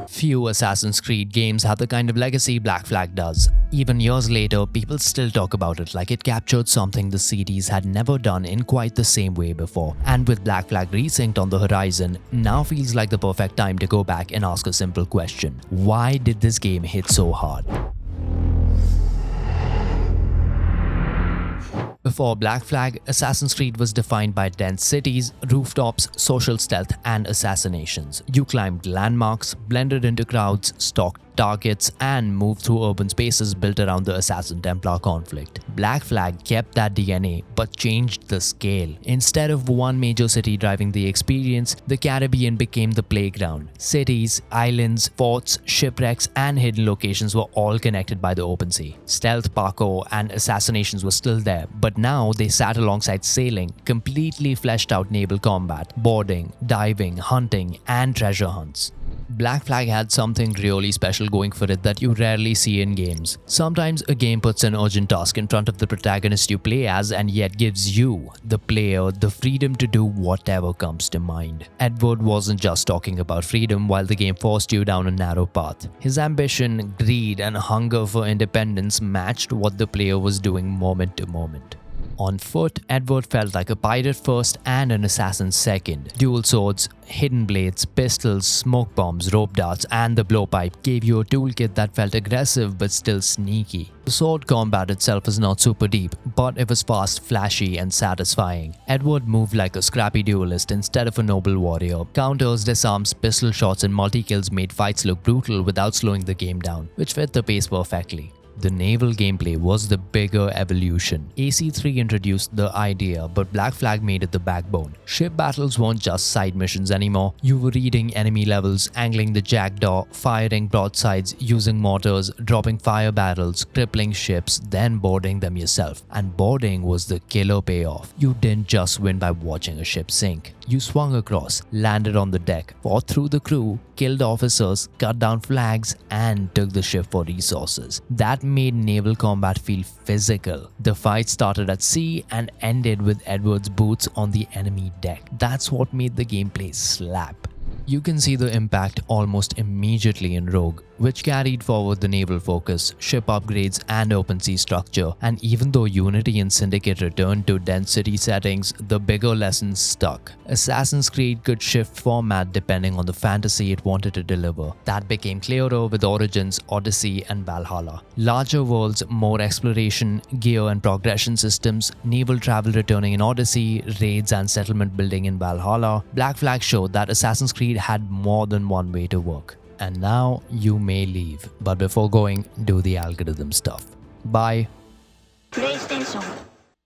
Few Assassin's Creed games have the kind of legacy Black Flag does. Even years later, people still talk about it like it captured something the series had never done in quite the same way before. And with Black Flag Resynced on the horizon, now feels like the perfect time to go back and ask a simple question. Why did this game hit so hard? Before Black Flag, Assassin's Creed was defined by dense cities, rooftops, social stealth, and assassinations. You climbed landmarks, blended into crowds, stalked targets, and moved through urban spaces built around the Assassin-Templar conflict. Black Flag kept that DNA, but changed the scale. Instead of one major city driving the experience, the Caribbean became the playground. Cities, islands, forts, shipwrecks, and hidden locations were all connected by the open sea. Stealth, parkour, and assassinations were still there, but now they sat alongside sailing, completely fleshed out naval combat, boarding, diving, hunting, and treasure hunts. Black Flag had something really special going for it that you rarely see in games. Sometimes a game puts an urgent task in front of the protagonist you play as and yet gives you, the player, the freedom to do whatever comes to mind. Edward wasn't just talking about freedom while the game forced you down a narrow path. His ambition, greed, and hunger for independence matched what the player was doing moment to moment. On foot, Edward felt like a pirate first and an assassin second. Dual swords, hidden blades, pistols, smoke bombs, rope darts, and the blowpipe gave you a toolkit that felt aggressive but still sneaky. The sword combat itself is not super deep, but it was fast, flashy, and satisfying. Edward moved like a scrappy duelist instead of a noble warrior. Counters, disarms, pistol shots, and multi-kills made fights look brutal without slowing the game down, which fit the pace perfectly. The naval gameplay was the bigger evolution. AC3 introduced the idea, but Black Flag made it the backbone. Ship battles weren't just side missions anymore. You were reading enemy levels, angling the jackdaw, firing broadsides, using mortars, dropping fire barrels, crippling ships, then boarding them yourself. And boarding was the killer payoff. You didn't just win by watching a ship sink. You swung across, landed on the deck, fought through the crew, killed officers, cut down flags, and took the ship for resources. That made naval combat feel physical. The fight started at sea and ended with Edward's boots on the enemy deck. That's what made the gameplay slap. You can see the impact almost immediately in Rogue, which carried forward the naval focus, ship upgrades, and open sea structure. And even though Unity and Syndicate returned to dense city settings, the bigger lessons stuck. Assassin's Creed could shift format depending on the fantasy it wanted to deliver. That became clearer with Origins, Odyssey, and Valhalla. Larger worlds, more exploration, gear and progression systems, naval travel returning in Odyssey, raids and settlement building in Valhalla. Black Flag showed that Assassin's Creed had more than one way to work. And now you may leave, but before going, do the algorithm stuff. Bye. PlayStation